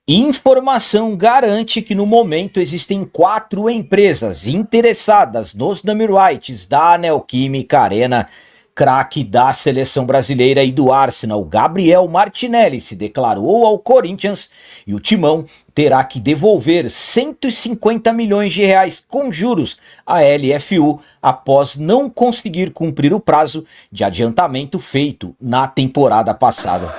Informação garante que no momento existem 4 empresas interessadas nos number rights da Neoquímica Arena. Craque da seleção brasileira e do Arsenal, Gabriel Martinelli, se declarou ao Corinthians e o Timão terá que devolver 150 milhões de reais com juros à LFU após não conseguir cumprir o prazo de adiantamento feito na temporada passada.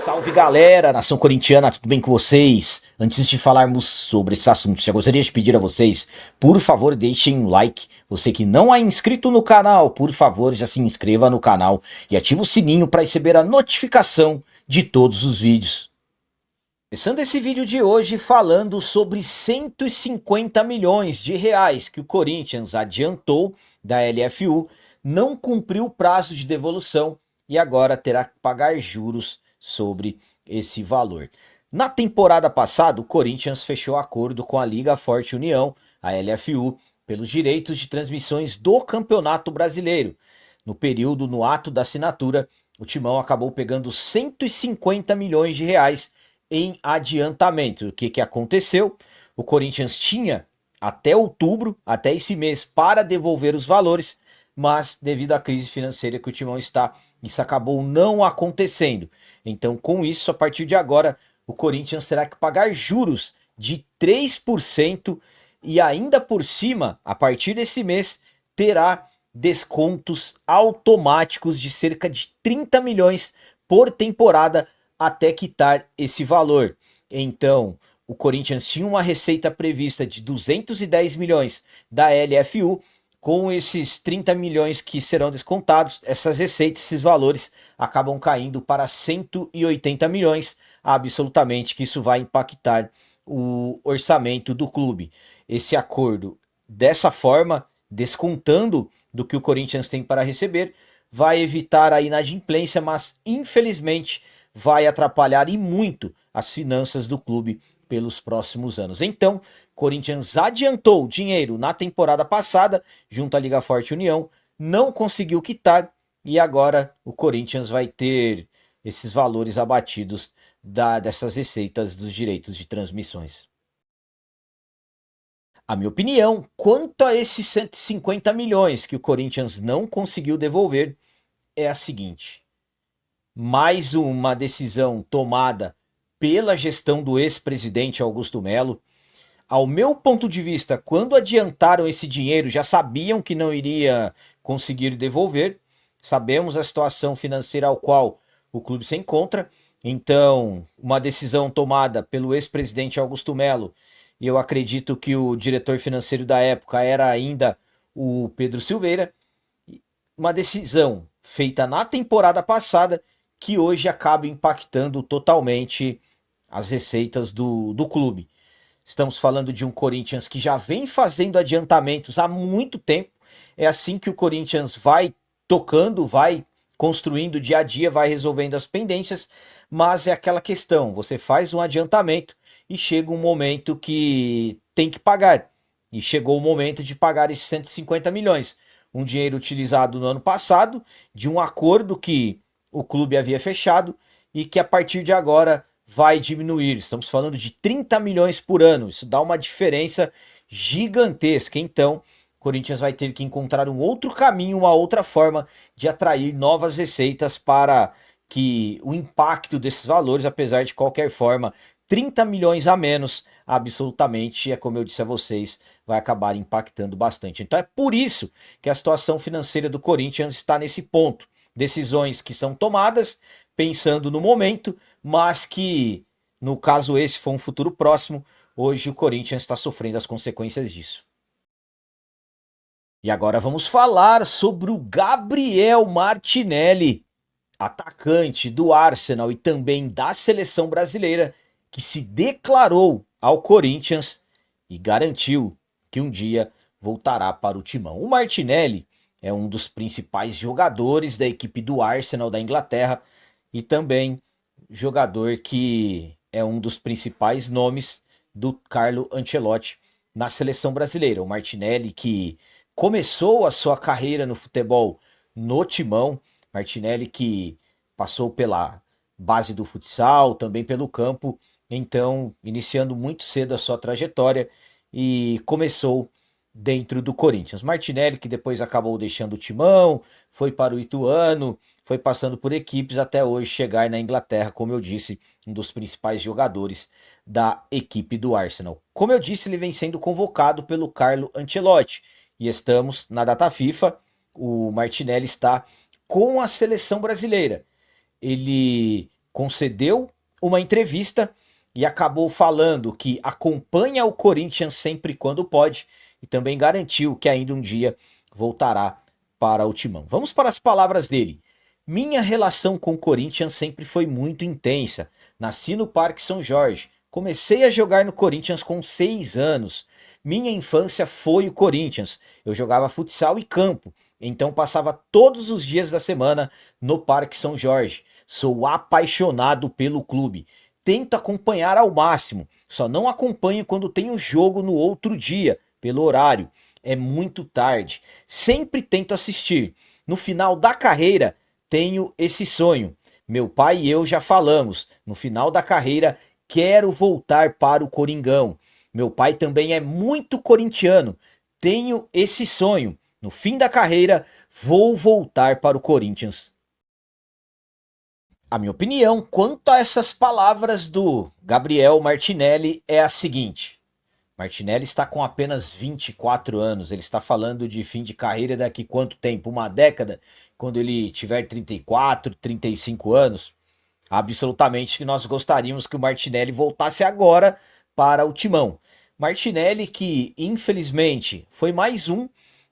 Salve galera, nação corintiana, tudo bem com vocês? Antes de falarmos sobre esse assunto, já gostaria de pedir a vocês, por favor, deixem um like. Você que não é inscrito no canal, por favor, já se inscreva no canal e ative o sininho para receber a notificação de todos os vídeos. Começando esse vídeo de hoje falando sobre 150 milhões de reais que o Corinthians adiantou da LFU, não cumpriu o prazo de devolução e agora terá que pagar juros sobre esse valor. Na temporada passada, o Corinthians fechou acordo com a Liga Forte União, a LFU, pelos direitos de transmissões do Campeonato Brasileiro. No período, no ato da assinatura, o Timão acabou pegando 150 milhões de reais em adiantamento. O que aconteceu? O Corinthians tinha até outubro, até esse mês, para devolver os valores, mas devido à crise financeira que o Timão está, isso acabou não acontecendo. Então, com isso, a partir de agora, o Corinthians terá que pagar juros de 3% e ainda por cima, a partir desse mês, terá descontos automáticos de cerca de 30 milhões por temporada até quitar esse valor. Então, o Corinthians tinha uma receita prevista de 210 milhões da LFU. Com esses 30 milhões que serão descontados, essas receitas, esses valores acabam caindo para 180 milhões, absolutamente que isso vai impactar o orçamento do clube. Esse acordo, dessa forma, descontando do que o Corinthians tem para receber, vai evitar a inadimplência, mas infelizmente vai atrapalhar e muito as finanças do clube pelos próximos anos. Então, Corinthians adiantou dinheiro na temporada passada, junto à Liga Forte União, não conseguiu quitar e agora o Corinthians vai ter esses valores abatidos dessas receitas dos direitos de transmissões. A minha opinião, quanto a esses 150 milhões que o Corinthians não conseguiu devolver, é a seguinte: mais uma decisão tomada pela gestão do ex-presidente Augusto Melo. Ao meu ponto de vista, quando adiantaram esse dinheiro, já sabiam que não iria conseguir devolver. Sabemos a situação financeira ao qual o clube se encontra. Então, uma decisão tomada pelo ex-presidente Augusto Melo, e eu acredito que o diretor financeiro da época era ainda o Pedro Silveira. Uma decisão feita na temporada passada que hoje acaba impactando totalmente as receitas do clube. Estamos falando de um Corinthians que já vem fazendo adiantamentos há muito tempo. É assim que o Corinthians vai tocando, vai construindo dia a dia, vai resolvendo as pendências, mas é aquela questão, você faz um adiantamento e chega um momento que tem que pagar. E chegou o momento de pagar esses 150 milhões. Um dinheiro utilizado no ano passado, de um acordo que o clube havia fechado e que a partir de agora vai diminuir. Estamos falando de 30 milhões por ano. Isso dá uma diferença gigantesca. Então, o Corinthians vai ter que encontrar um outro caminho, uma outra forma de atrair novas receitas para que o impacto desses valores, apesar de qualquer forma, 30 milhões a menos, absolutamente, é como eu disse a vocês, vai acabar impactando bastante. Então é por isso que a situação financeira do Corinthians está nesse ponto. Decisões que são tomadas pensando no momento, mas que, no caso esse for um futuro próximo, hoje o Corinthians está sofrendo as consequências disso. E agora vamos falar sobre o Gabriel Martinelli, atacante do Arsenal e também da seleção brasileira, que se declarou ao Corinthians e garantiu que um dia voltará para o timão. O Martinelli é um dos principais jogadores da equipe do Arsenal da Inglaterra e também jogador que é um dos principais nomes do Carlo Ancelotti na seleção brasileira. O Martinelli que começou a sua carreira no futebol no Timão. Martinelli que passou pela base do futsal, também pelo campo, então iniciando muito cedo a sua trajetória e começou dentro do Corinthians. Martinelli que depois acabou deixando o Timão, foi para o Ituano, foi passando por equipes até hoje chegar na Inglaterra, como eu disse, um dos principais jogadores da equipe do Arsenal. Como eu disse, ele vem sendo convocado pelo Carlo Ancelotti e estamos na data FIFA. O Martinelli está com a seleção brasileira. Ele concedeu uma entrevista e acabou falando que acompanha o Corinthians sempre quando pode e também garantiu que ainda um dia voltará para o Timão. Vamos para as palavras dele. Minha relação com o Corinthians sempre foi muito intensa. Nasci no Parque São Jorge. Comecei a jogar no Corinthians com 6 anos. Minha infância foi o Corinthians. Eu jogava futsal e campo, então passava todos os dias da semana no Parque São Jorge. Sou apaixonado pelo clube. Tento acompanhar ao máximo, só não acompanho quando tem um jogo no outro dia, pelo horário. É muito tarde. Sempre tento assistir. No final da carreira, tenho esse sonho. Meu pai e eu já falamos. No final da carreira, quero voltar para o Coringão. Meu pai também é muito corintiano. Tenho esse sonho. No fim da carreira, vou voltar para o Corinthians. A minha opinião quanto a essas palavras do Gabriel Martinelli é a seguinte. Martinelli está com apenas 24 anos, ele está falando de fim de carreira daqui quanto tempo? Uma década? Quando ele tiver 34, 35 anos? Absolutamente que nós gostaríamos que o Martinelli voltasse agora para o Timão. Martinelli que infelizmente foi mais um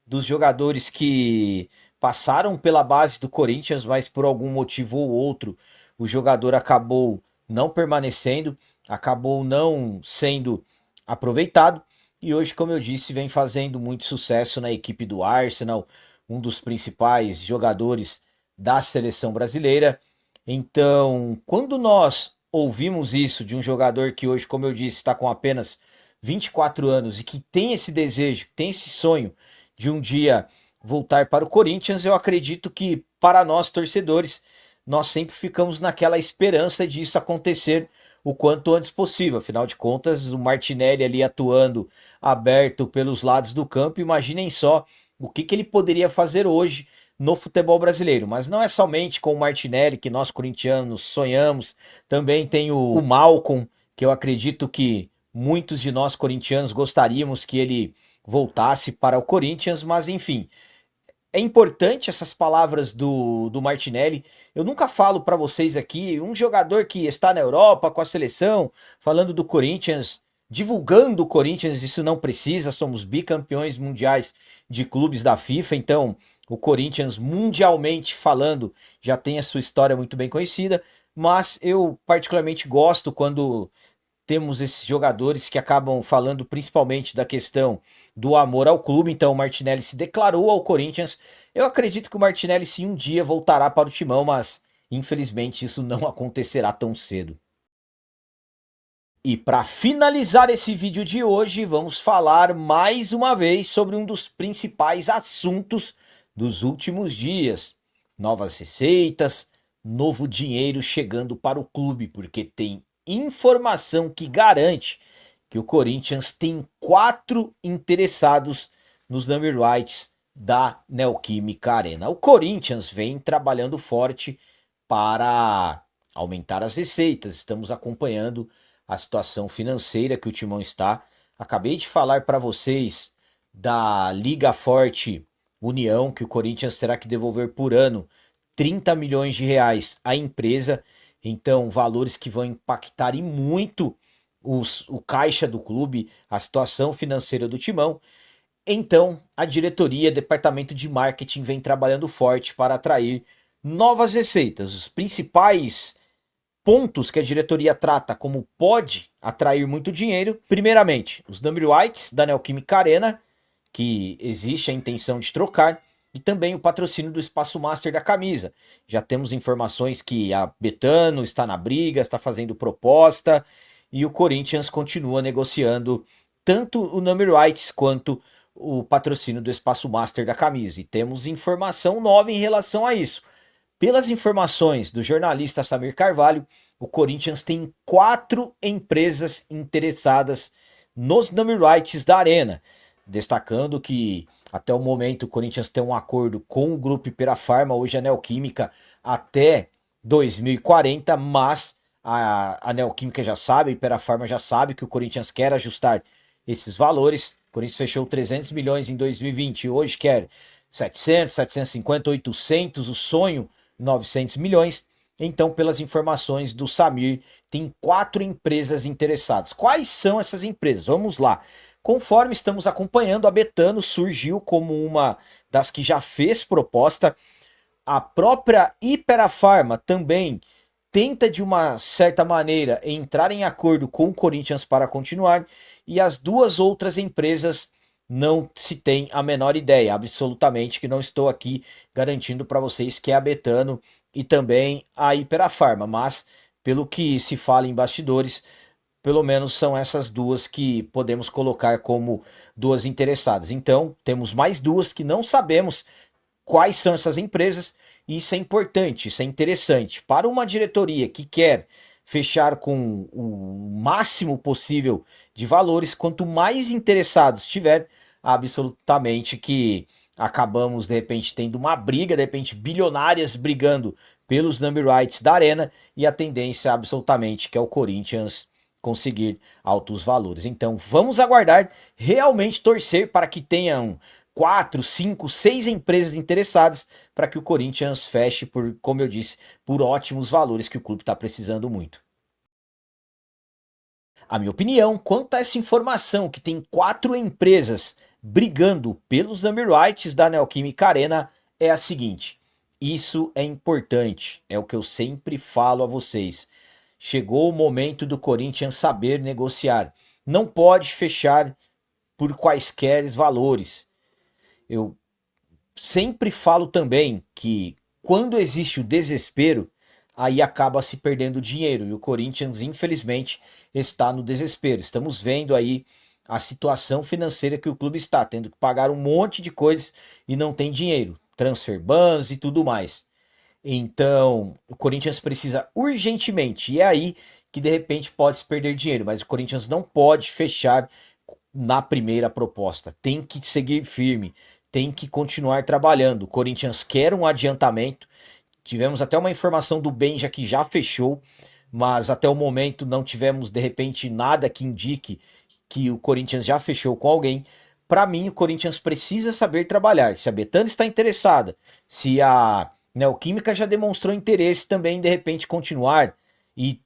dos jogadores que passaram pela base do Corinthians, mas por algum motivo ou outro o jogador acabou não permanecendo, acabou não sendo aproveitado e hoje, como eu disse, vem fazendo muito sucesso na equipe do Arsenal, um dos principais jogadores da seleção brasileira. Então, quando nós ouvimos isso de um jogador que hoje, como eu disse, está com apenas 24 anos e que tem esse desejo, tem esse sonho de um dia voltar para o Corinthians, eu acredito que para nós torcedores, nós sempre ficamos naquela esperança disso acontecer o quanto antes possível. Afinal de contas, o Martinelli ali atuando aberto pelos lados do campo, imaginem só o que ele poderia fazer hoje no futebol brasileiro. Mas não é somente com o Martinelli que nós corintianos sonhamos, também tem o Malcom, que eu acredito que muitos de nós corintianos gostaríamos que ele voltasse para o Corinthians, mas enfim, é importante essas palavras do Martinelli. Eu nunca falo para vocês aqui, um jogador que está na Europa com a seleção, falando do Corinthians, divulgando o Corinthians, isso não precisa, somos bicampeões mundiais de clubes da FIFA, então o Corinthians mundialmente falando já tem a sua história muito bem conhecida, mas eu particularmente gosto quando temos esses jogadores que acabam falando principalmente da questão do amor ao clube. Então o Martinelli se declarou ao Corinthians. Eu acredito que o Martinelli sim um dia voltará para o Timão, mas infelizmente isso não acontecerá tão cedo. E para finalizar esse vídeo de hoje, vamos falar mais uma vez sobre um dos principais assuntos dos últimos dias. Novas receitas, novo dinheiro chegando para o clube, porque tem informação que garante que o Corinthians tem 4 interessados nos number rights da Neoquímica Arena. O Corinthians vem trabalhando forte para aumentar as receitas. Estamos acompanhando a situação financeira que o Timão está. Acabei de falar para vocês da Liga Forte União, que o Corinthians terá que devolver por ano 30 milhões de reais à empresa. Então, valores que vão impactar e muito o caixa do clube, a situação financeira do Timão. Então, a diretoria, departamento de marketing vem trabalhando forte para atrair novas receitas. Os principais pontos que a diretoria trata como pode atrair muito dinheiro, primeiramente, os number rights da Neoquímica Arena, que existe a intenção de trocar, e também o patrocínio do Espaço Master da camisa. Já temos informações que a Betano está na briga, está fazendo proposta, e o Corinthians continua negociando tanto o number rights quanto o patrocínio do Espaço Master da camisa. E temos informação nova em relação a isso. Pelas informações do jornalista Samir Carvalho, o Corinthians tem 4 empresas interessadas nos number rights da Arena, destacando que até o momento o Corinthians tem um acordo com o grupo Ipera-Pharma, hoje a Neoquímica, até 2040, mas a Neoquímica já sabe, a Ipera-Pharma já sabe que o Corinthians quer ajustar esses valores. O Corinthians fechou 300 milhões em 2020 e hoje quer 700, 750, 800, o sonho 900 milhões. Então, pelas informações do Samir, tem 4 empresas interessadas. Quais são essas empresas? Vamos lá. Conforme estamos acompanhando, a Betano surgiu como uma das que já fez proposta. A própria Ipera-Pharma também tenta, de uma certa maneira, entrar em acordo com o Corinthians para continuar. E as 2 outras empresas não se tem a menor ideia, absolutamente, que não estou aqui garantindo para vocês que é a Betano e também a Ipera-Pharma, mas pelo que se fala em bastidores, pelo menos são essas 2 que podemos colocar como 2 interessadas. Então, temos mais 2 que não sabemos quais são essas empresas, e isso é importante, isso é interessante. Para uma diretoria que quer fechar com o máximo possível de valores, quanto mais interessados tiver, absolutamente que acabamos de repente tendo uma briga, de repente bilionárias brigando pelos number rights da Arena, e a tendência absolutamente que é o Corinthians conseguir altos valores. Então vamos aguardar, realmente torcer para que tenham 4, 5, 6 empresas interessadas para que o Corinthians feche por, como eu disse, por ótimos valores que o clube está precisando muito. A minha opinião quanto a essa informação que tem 4 empresas brigando pelos number rights da Neoquímica Arena é a seguinte: isso é importante, é o que eu sempre falo a vocês. Chegou o momento do Corinthians saber negociar. Não pode fechar por quaisquer valores. Eu sempre falo também que quando existe o desespero, aí acaba se perdendo dinheiro. E o Corinthians, infelizmente, está no desespero. Estamos vendo aí a situação financeira que o clube está, tendo que pagar um monte de coisas e não tem dinheiro. Transfer bans e tudo mais. Então, o Corinthians precisa urgentemente, e é aí que de repente pode se perder dinheiro, mas o Corinthians não pode fechar na primeira proposta. Tem que seguir firme, tem que continuar trabalhando. O Corinthians quer um adiantamento. Tivemos até uma informação do Benja que já fechou, mas até o momento não tivemos de repente nada que indique que o Corinthians já fechou com alguém. Para mim, o Corinthians precisa saber trabalhar. Se a Betano está interessada, se a Neoquímica já demonstrou interesse também de repente continuar, e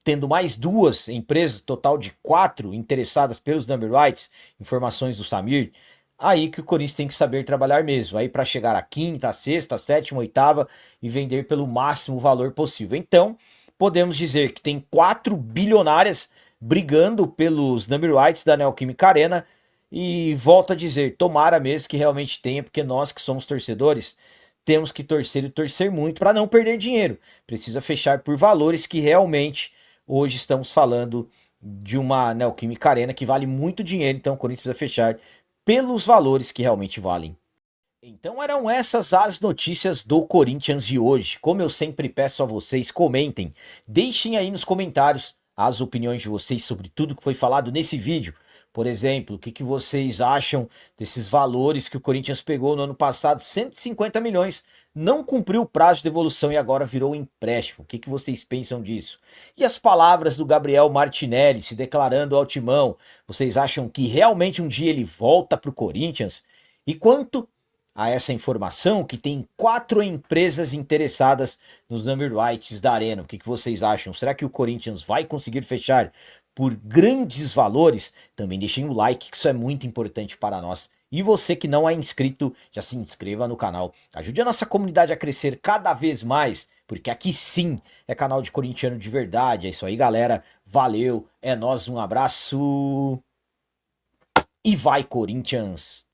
tendo mais 2 empresas, total de 4 interessadas pelos number rights, informações do Samir, aí que o Corinthians tem que saber trabalhar mesmo, aí para chegar à quinta, à sexta, à sétima, oitava e vender pelo máximo valor possível. Então, podemos dizer que tem 4 bilionárias brigando pelos number rights da Neoquímica Arena, e volto a dizer, tomara mesmo que realmente tenha, porque nós que somos torcedores temos que torcer e torcer muito para não perder dinheiro. Precisa fechar por valores que realmente hoje estamos falando de uma Neoquímica Arena que vale muito dinheiro, então o Corinthians precisa fechar pelos valores que realmente valem. Então eram essas as notícias do Corinthians de hoje. Como eu sempre peço a vocês, comentem, deixem aí nos comentários as opiniões de vocês sobre tudo que foi falado nesse vídeo. Por exemplo, o que vocês acham desses valores que o Corinthians pegou no ano passado, 150 milhões, não cumpriu o prazo de devolução e agora virou empréstimo. O que vocês pensam disso? E as palavras do Gabriel Martinelli se declarando ao Timão, vocês acham que realmente um dia ele volta para o Corinthians? E quanto a essa informação que tem 4 empresas interessadas nos number rights da Arena, o que vocês acham? Será que o Corinthians vai conseguir fechar por grandes valores? Também deixem o like, que isso é muito importante para nós. E você que não é inscrito, já se inscreva no canal. Ajude a nossa comunidade a crescer cada vez mais, porque aqui sim é canal de corintiano de verdade. É isso aí, galera. Valeu, é nóis, um abraço. E vai, Corinthians!